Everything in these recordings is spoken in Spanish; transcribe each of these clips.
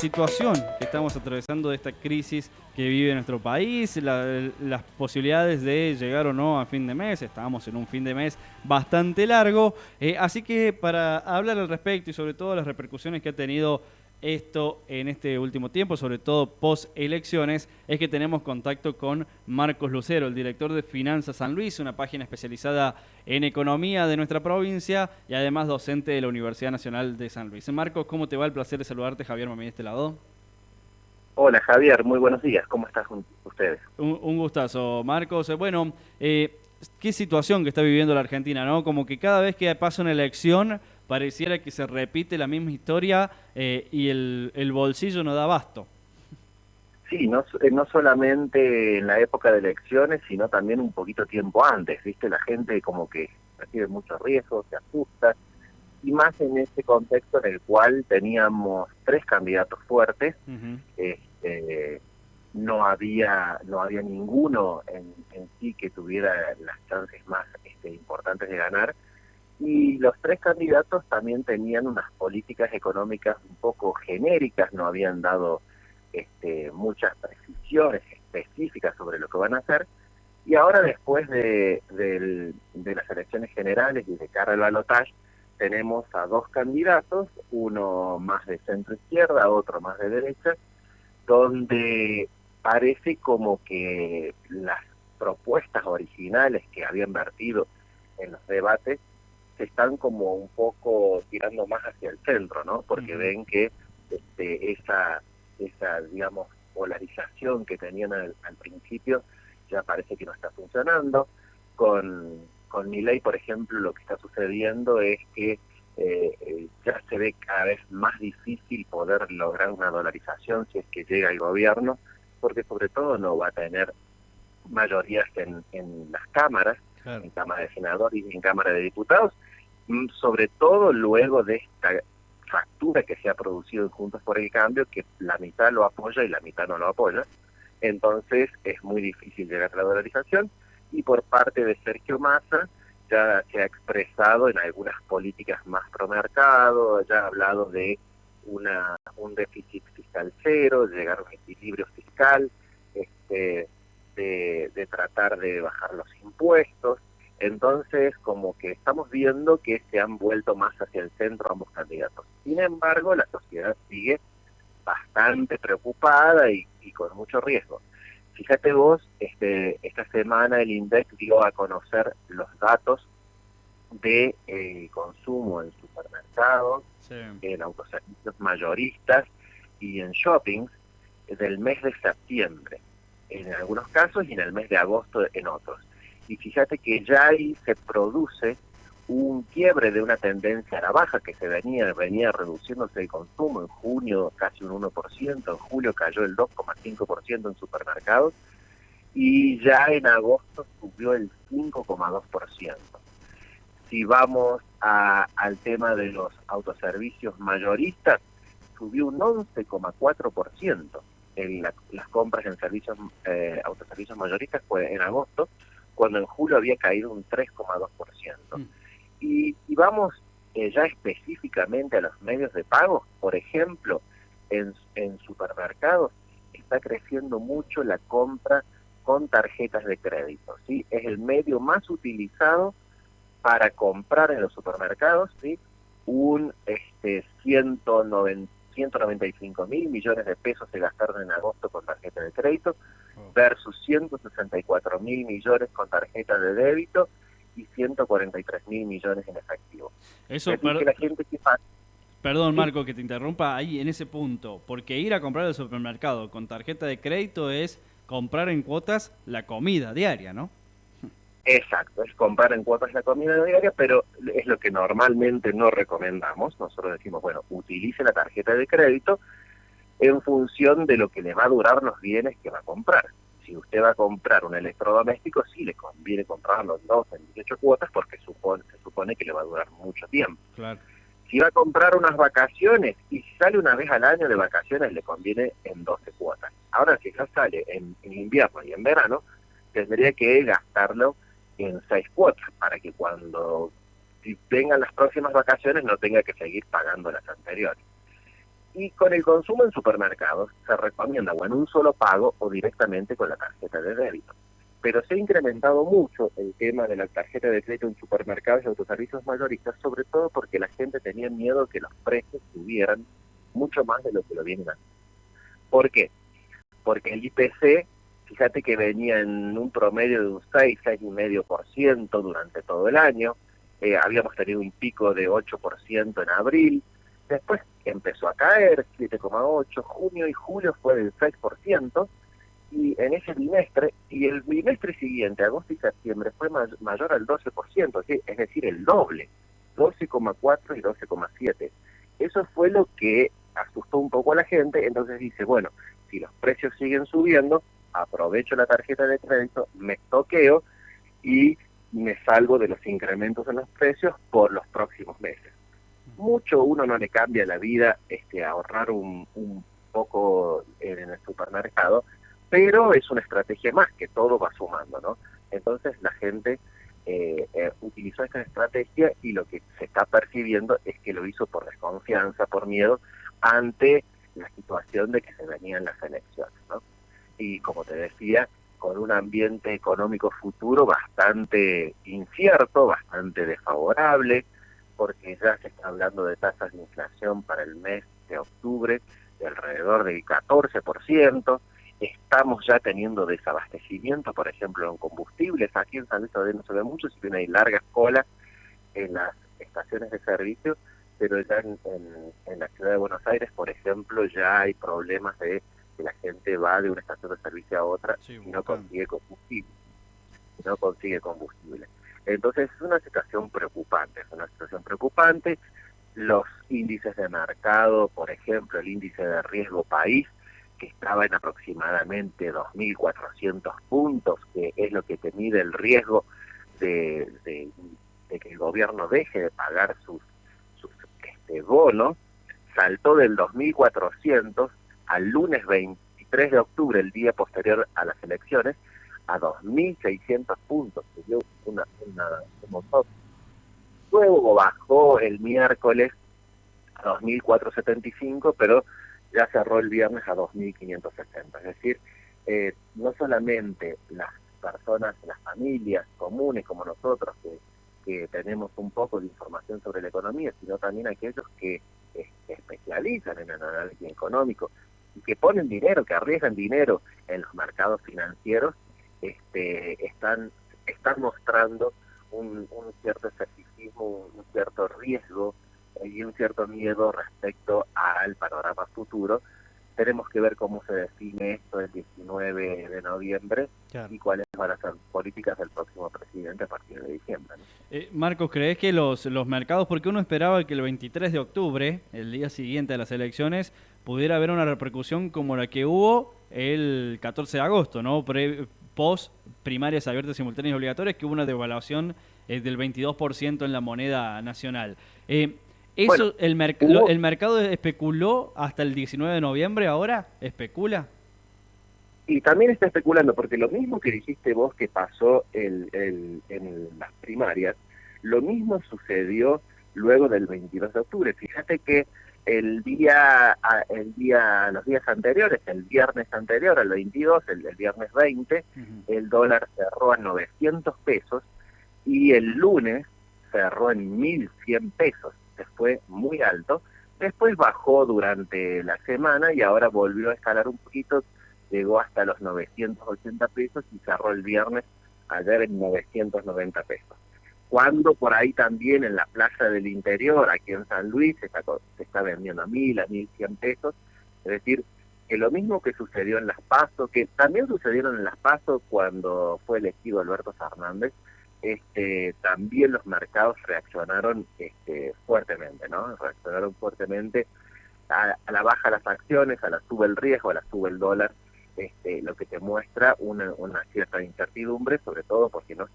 situación que estamos atravesando, de esta crisis que vive nuestro país, las posibilidades de llegar o no a fin de mes. Estábamos en un fin de mes bastante largo, así que para hablar al respecto y sobre todo las repercusiones que ha tenido esto en este último tiempo, sobre todo post elecciones, es que tenemos contacto con Marcos Lucero, el director de Finanzas San Luis, una página especializada en economía de nuestra provincia y además docente de la Universidad Nacional de San Luis. Marcos, ¿cómo te va? El placer de saludarte. Javier Mamí de este lado. Hola Javier, muy buenos días, ¿cómo están ustedes? Un gustazo, Marcos. Bueno, qué situación que está viviendo la Argentina, ¿no? Como que cada vez que pasa una elección pareciera que se repite la misma historia, y el bolsillo no da abasto. Sí, no solamente en la época de elecciones, sino también un poquito tiempo antes, ¿viste? La gente como que recibe muchos riesgos, se asusta, y más en este contexto en el cual teníamos tres candidatos fuertes. Uh-huh. No había ninguno en sí que tuviera las chances más importantes de ganar, y los tres candidatos también tenían unas políticas económicas un poco genéricas, no habían dado muchas precisiones específicas sobre lo que van a hacer. Y ahora, después de las elecciones generales y de cara al balotaje, tenemos a dos candidatos, uno más de centro izquierda, otro más de derecha, donde parece como que las propuestas originales que habían vertido en los debates se están como un poco tirando más hacia el centro, ¿no? Porque ven que esa, digamos, polarización que tenían al principio ya parece que no está funcionando. Con Milei, por ejemplo, lo que está sucediendo es que ya se ve cada vez más difícil poder lograr una dolarización si es que llega el gobierno, porque sobre todo no va a tener mayorías en las cámaras, Claro. en Cámara de Senadores y en Cámara de Diputados, sobre todo luego de esta factura que se ha producido en Juntos por el Cambio, que la mitad lo apoya y la mitad no lo apoya. Entonces es muy difícil llegar a la dolarización, y por parte de Sergio Massa ya se ha expresado en algunas políticas más pro mercado, ya ha hablado de un déficit fiscal cero, de llegar a un equilibrio fiscal, de tratar de bajar los impuestos. Entonces, como que estamos viendo que se han vuelto más hacia el centro ambos candidatos. Sin embargo, la sociedad sigue bastante preocupada y con mucho riesgo. Fíjate vos, esta semana el INDEC dio a conocer los datos de consumo en supermercados, Sí. en autoservicios mayoristas y en shoppings del mes de septiembre, en algunos casos, y en el mes de agosto en otros. Y fíjate que ya ahí se produce un quiebre de una tendencia a la baja que venía reduciéndose el consumo. En junio casi un 1%, en julio cayó el 2,5% en supermercados, y ya en agosto subió el 5,2%. Si vamos al tema de los autoservicios mayoristas, subió un 11,4% en las compras en autoservicios mayoristas fue en agosto, cuando en julio había caído un 3,2%. Y vamos ya específicamente a los medios de pago. Por ejemplo, en supermercados está creciendo mucho la compra con tarjetas de crédito, ¿sí? Es el medio más utilizado para comprar en los supermercados, ¿sí? 195.000 millones de pesos se gastaron en agosto con tarjeta de crédito, versus 164.000 millones con tarjeta de débito y 143.000 millones en efectivo. Eso, que la gente perdón, ¿sí? Marco, que te interrumpa ahí en ese punto, porque ir a comprar al supermercado con tarjeta de crédito es comprar en cuotas la comida diaria, ¿no? Exacto, es comprar en cuotas la comida diaria, pero es lo que normalmente no recomendamos. Nosotros decimos, bueno, utilice la tarjeta de crédito en función de lo que le va a durar los bienes que va a comprar. Si usted va a comprar un electrodoméstico, sí le conviene comprarlo en 12, en 18 cuotas, porque se supone que le va a durar mucho tiempo. Claro. Si va a comprar unas vacaciones y si sale una vez al año de vacaciones, le conviene en 12 cuotas. Ahora, si ya sale en invierno y en verano, tendría que gastarlo en 6 cuotas, para que cuando vengan las próximas vacaciones no tenga que seguir pagando las anteriores. Y con el consumo en supermercados se recomienda o en un solo pago o directamente con la tarjeta de débito. Pero se ha incrementado mucho el tema de la tarjeta de crédito en supermercados y autoservicios mayoristas, sobre todo porque la gente tenía miedo que los precios subieran mucho más de lo que lo vienen haciendo. ¿Por qué? Porque el IPC, fíjate que venía en un promedio de un 6,5% durante todo el año, habíamos tenido un pico de 8% en abril, después empezó a caer, 7,8%, junio y julio fue del 6%, y en ese bimestre, y el bimestre siguiente, agosto y septiembre, fue mayor al 12%, ¿sí? Es decir, el doble, 12,4 y 12,7. Eso fue lo que asustó un poco a la gente, entonces dice, bueno, si los precios siguen subiendo, aprovecho la tarjeta de crédito, me estoqueo y me salvo de los incrementos en los precios por los próximos meses. Mucho uno no le cambia la vida ahorrar un poco en el supermercado, pero es una estrategia más que todo va sumando, ¿no? Entonces la gente utilizó esta estrategia y lo que se está percibiendo es que lo hizo por desconfianza, por miedo, ante la situación de que se venían las elecciones, ¿no? Y como te decía, con un ambiente económico futuro bastante incierto, bastante desfavorable, porque ya se está hablando de tasas de inflación para el mes de octubre de alrededor del 14%, estamos ya teniendo desabastecimiento, por ejemplo, en combustibles. Aquí en San Luis todavía no se ve mucho, si bien hay largas colas en las estaciones de servicio, pero ya en la ciudad de Buenos Aires, por ejemplo, ya hay problemas de que la gente va de una estación de servicio a otra y no consigue combustible. No consigue combustible. Entonces es una situación preocupante, Los índices de mercado, por ejemplo, el índice de riesgo país, que estaba en aproximadamente 2.400 puntos, que es lo que te mide el riesgo de que el gobierno deje de pagar sus bonos, saltó del 2.400 al lunes 23 de octubre, el día posterior a las elecciones, a 2.600 puntos, que dio un montón. Luego bajó el miércoles a 2.475, pero ya cerró el viernes a 2.560. Es decir, no solamente las personas, las familias comunes como nosotros que tenemos un poco de información sobre la economía, sino también aquellos que especializan en el análisis económico y que ponen dinero, que arriesgan dinero en los mercados financieros, están mostrando un cierto escepticismo, un cierto riesgo y un cierto miedo respecto al panorama futuro. Tenemos que ver cómo se define esto el 19 de noviembre, claro, y cuáles van a ser políticas del próximo presidente a partir de diciembre, ¿no? Marcos, ¿crees que los mercados, porque uno esperaba que el 23 de octubre, el día siguiente de las elecciones, pudiera haber una repercusión como la que hubo el 14 de agosto, ¿no? Post primarias abiertas, simultáneas y obligatorias, que hubo una devaluación del 22% en la moneda nacional. Eso, bueno, ¿el mercado especuló hasta el 19 de noviembre ahora? ¿Especula? Y también está especulando, porque lo mismo que dijiste vos que pasó en las primarias, lo mismo sucedió luego del 22 de octubre. Fíjate que los días anteriores, el viernes anterior al 22, el viernes 20, el dólar cerró a 900 pesos y el lunes cerró en 1.100 pesos. Fue muy alto, después bajó durante la semana y ahora volvió a escalar un poquito, llegó hasta los 980 pesos y cerró el viernes ayer en 990 pesos. Cuando por ahí también en la plaza del interior, aquí en San Luis, se está vendiendo a 1.000, a 1.100 pesos, es decir, que lo mismo que sucedió en Las PASO, que también sucedieron en Las PASO cuando fue elegido Alberto Fernández, también los mercados reaccionaron fuertemente, ¿no? Reaccionaron fuertemente a la baja las acciones, a la sube el riesgo, a la sube el dólar, lo que te muestra una cierta incertidumbre, sobre todo porque no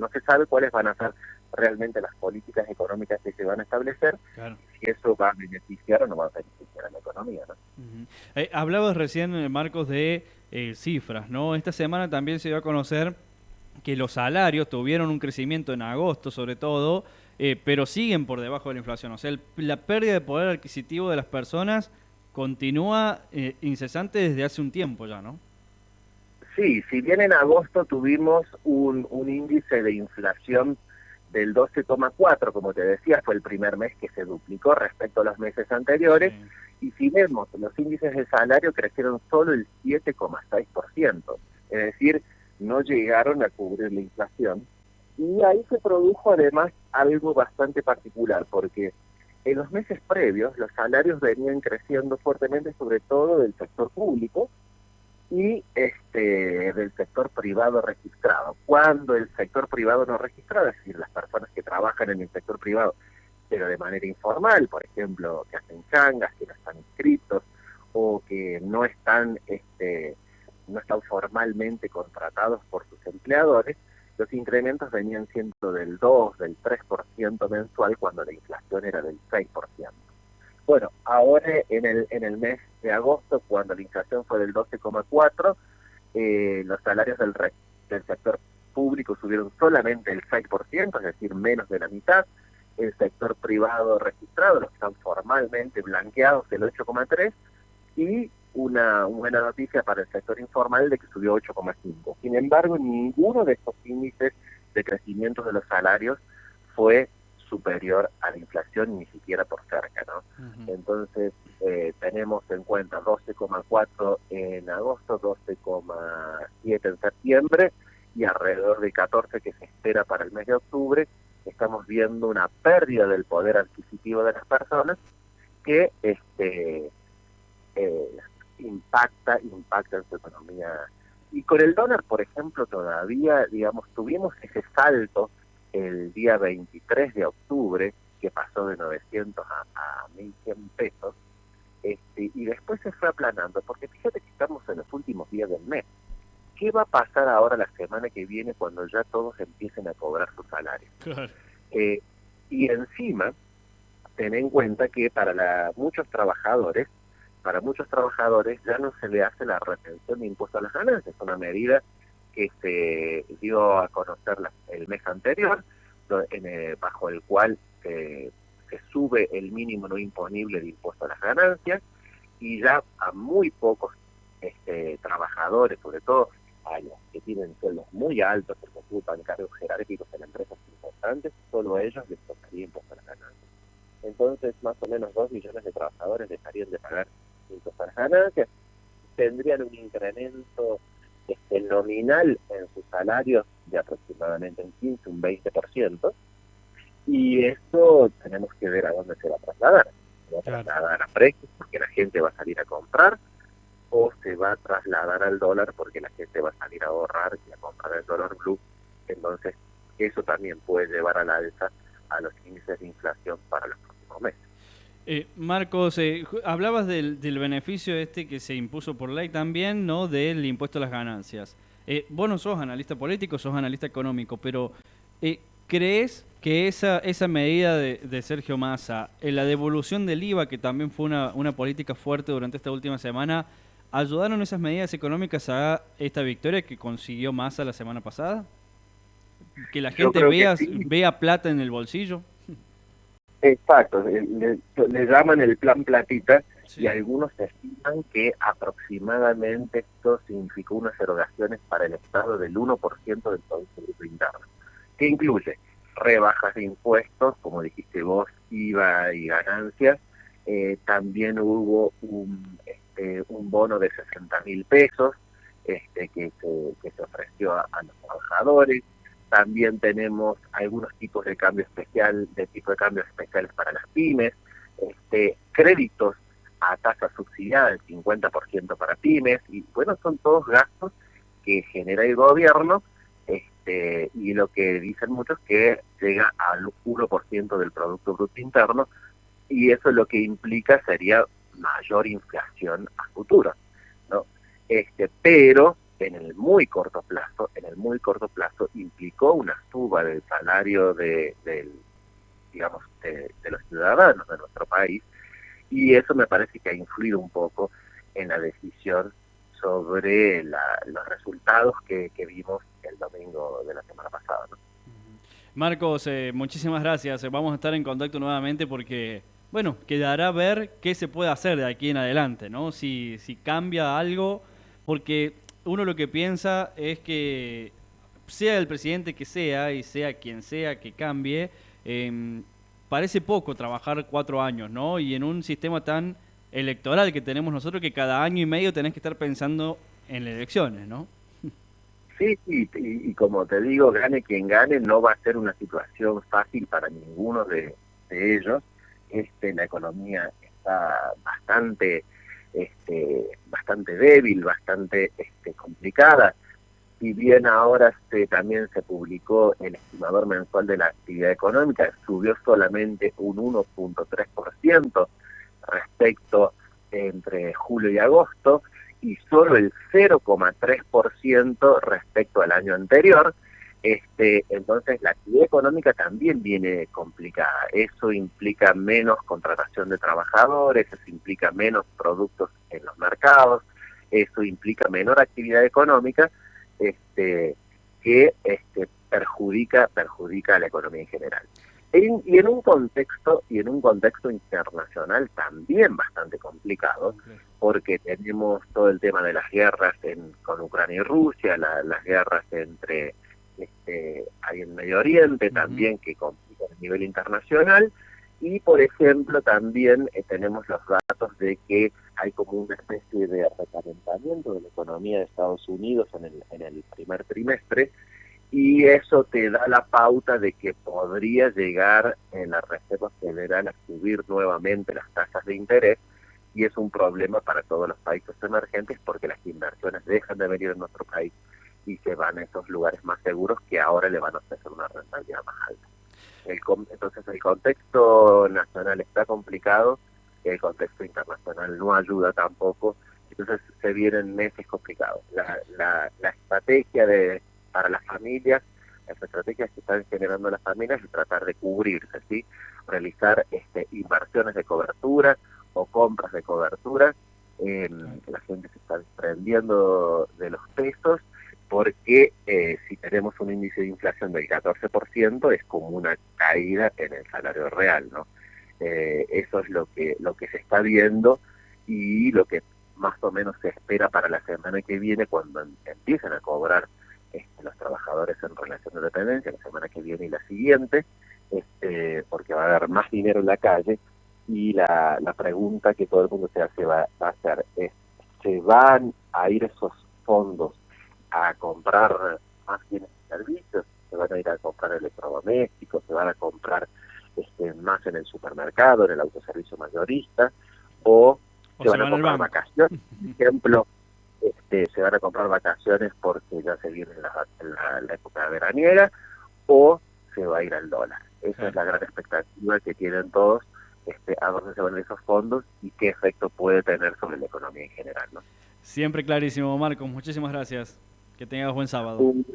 se sabe cuáles van a ser realmente las políticas económicas que se van a establecer, claro, si eso va a beneficiar o no va a beneficiar a la economía, ¿no? Hablabas recién, Marcos, de cifras, ¿no? Esta semana también se dio a conocer que los salarios tuvieron un crecimiento en agosto sobre todo, pero siguen por debajo de la inflación. O sea, la pérdida de poder adquisitivo de las personas continúa incesante desde hace un tiempo ya, ¿no? Sí, si bien en agosto tuvimos un índice de inflación del 12,4, como te decía, fue el primer mes que se duplicó respecto a los meses anteriores, Sí. y si vemos, los índices de salario crecieron solo el 7,6%, es decir, no llegaron a cubrir la inflación. Y ahí se produjo además algo bastante particular, porque en los meses previos los salarios venían creciendo fuertemente, sobre todo del sector público, y del sector privado registrado. Cuando el sector privado no registrado, es decir, las personas que trabajan en el sector privado, pero de manera informal, por ejemplo, que hacen changas, que no están inscritos, o que no están formalmente contratados por sus empleadores, los incrementos venían siendo del 2, del 3% mensual, cuando la inflación era del 6%. Bueno, ahora en el mes de agosto, cuando la inflación fue del 12,4, los salarios del sector público subieron solamente el 6%, es decir, menos de la mitad. El sector privado registrado, los que están formalmente blanqueados, el 8,3%, y una buena noticia para el sector informal de que subió 8,5%. Sin embargo, ninguno de estos índices de crecimiento de los salarios fue superior a la inflación, ni siquiera por cerca, ¿no? Ujú. Entonces, tenemos en cuenta 12,4 en agosto, 12,7 en septiembre y alrededor de 14 que se espera para el mes de octubre. Estamos viendo una pérdida del poder adquisitivo de las personas que eh, impacta en su economía. Y con el dólar, por ejemplo, todavía, digamos, tuvimos ese salto el día 23 de octubre, que pasó de 900 a 1.100 pesos, y después se fue aplanando, porque fíjate que estamos en los últimos días del mes. ¿Qué va a pasar ahora la semana que viene cuando ya todos empiecen a cobrar sus salarios? Claro. Eh, y encima, ten en cuenta que para muchos trabajadores ya no se le hace la retención de impuestos a las ganancias, es una medida que se dio a conocer el mes anterior, bajo el cual se sube el mínimo no imponible de impuesto a las ganancias, y ya a muy pocos trabajadores, sobre todo a los que tienen sueldos muy altos, porque ocupan cargos jerárquicos en empresas importantes, solo a ellos les tocaría impuesto a las ganancias. Entonces, más o menos 2 millones de trabajadores dejarían de pagar impuestos a las ganancias, tendrían un incremento nominal en sus salarios de aproximadamente un 15, un 20%, y eso tenemos que ver a dónde se va a trasladar. Se va a Claro. trasladar a precios porque la gente va a salir a comprar, o se va a trasladar al dólar porque la gente va a salir a ahorrar y a comprar el dólar blue. Entonces, eso también puede llevar a la alza a los índices de inflación para los próximos meses. Marcos, hablabas del beneficio este que se impuso por ley también, ¿no? Del impuesto a las ganancias. Vos no sos analista político, sos analista económico, pero ¿crees que esa medida de Sergio Massa, la devolución del IVA, que también fue una política fuerte durante esta última semana, ayudaron esas medidas económicas a esta victoria que consiguió Massa la semana pasada? ¿Que la Yo gente creo que sí. vea plata en el bolsillo? Exacto, le llaman el plan platita, y Sí. algunos estiman que aproximadamente esto significó unas erogaciones para el Estado del 1% del Producto Bruto Interno, que incluye rebajas de impuestos, como dijiste vos, IVA y ganancias. También hubo un bono de 60.000 pesos que se ofreció a los trabajadores. También tenemos algunos tipos de tipo de cambio especiales para las pymes, créditos a tasa subsidiada del 50% para pymes, y bueno, son todos gastos que genera el gobierno, y lo que dicen muchos que llega al 1% del Producto Bruto Interno, y eso lo que implica sería mayor inflación a futuro, ¿no? Pero en el muy corto plazo implicó una suba del salario de los ciudadanos de nuestro país, y eso me parece que ha influido un poco en la decisión sobre los resultados que vimos el domingo de la semana pasada, ¿no? Marcos, muchísimas gracias. Vamos a estar en contacto nuevamente porque, bueno, quedará a ver qué se puede hacer de aquí en adelante, ¿no? Si cambia algo, porque uno lo que piensa es que sea el presidente que sea y sea quien sea que cambie, parece poco trabajar 4 años, ¿no? Y en un sistema tan electoral que tenemos nosotros, que cada año y medio tenés que estar pensando en las elecciones, ¿no? Sí, sí, y como te digo, gane quien gane, no va a ser una situación fácil para ninguno de ellos. La economía está bastante débil, bastante complicada. Si bien ahora también se publicó el estimador mensual de la actividad económica, subió solamente un 1,3% respecto entre julio y agosto, y solo el 0,3% respecto al año anterior. Entonces la actividad económica también viene complicada. Eso implica menos contratación de trabajadores, eso implica menos productos en los mercados, eso implica menor actividad económica, que perjudica a la economía en general. Y en un contexto internacional también bastante complicado, porque tenemos todo el tema de las guerras con Ucrania y Rusia, las guerras ahí en Medio Oriente también, que complican a nivel internacional. Y, por ejemplo, también tenemos los datos de que hay como una especie de recalentamiento de la economía de Estados Unidos en el primer trimestre, y eso te da la pauta de que podría llegar en la Reserva Federal a subir nuevamente las tasas de interés, y es un problema para todos los países emergentes, porque las inversiones dejan de venir en nuestro país y se van a esos lugares más seguros que ahora le van a ofrecer una rentabilidad más alta. Entonces el contexto nacional está complicado, el contexto internacional no ayuda tampoco, entonces se vienen meses complicados. La estrategia para las familias, las estrategias que están generando las familias es tratar de cubrirse, ¿sí? Realizar inversiones de cobertura o compras de cobertura. La gente se está desprendiendo de los pesos, porque si tenemos un índice de inflación del 14%, es como una caída en el salario real, ¿no? Eso es lo que se está viendo, y lo que más o menos se espera para la semana que viene, cuando empiecen a cobrar los trabajadores en relación de dependencia, la semana que viene y la siguiente, porque va a haber más dinero en la calle. Y la pregunta que todo el mundo se hace va a ser, ¿se van a ir esos fondos a comprar más bienes y servicios? ¿Se van a ir a comprar electrodomésticos? ¿Se van a comprar más en el supermercado, en el autoservicio mayorista? ¿O se van a comprar vacaciones? Por ejemplo, se van a comprar vacaciones porque ya se viene la época veraniega, o se va a ir al dólar. Esa es la gran expectativa que tienen todos, a dónde se van esos fondos y qué efecto puede tener sobre la economía en general, ¿no? Siempre clarísimo, Marcos. Muchísimas gracias. Que tengas buen sábado. Un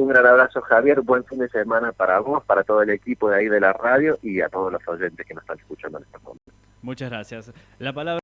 gran abrazo, Javier. Buen fin de semana para vos, para todo el equipo de ahí de la radio y a todos los oyentes que nos están escuchando en este momento. Muchas gracias. La palabra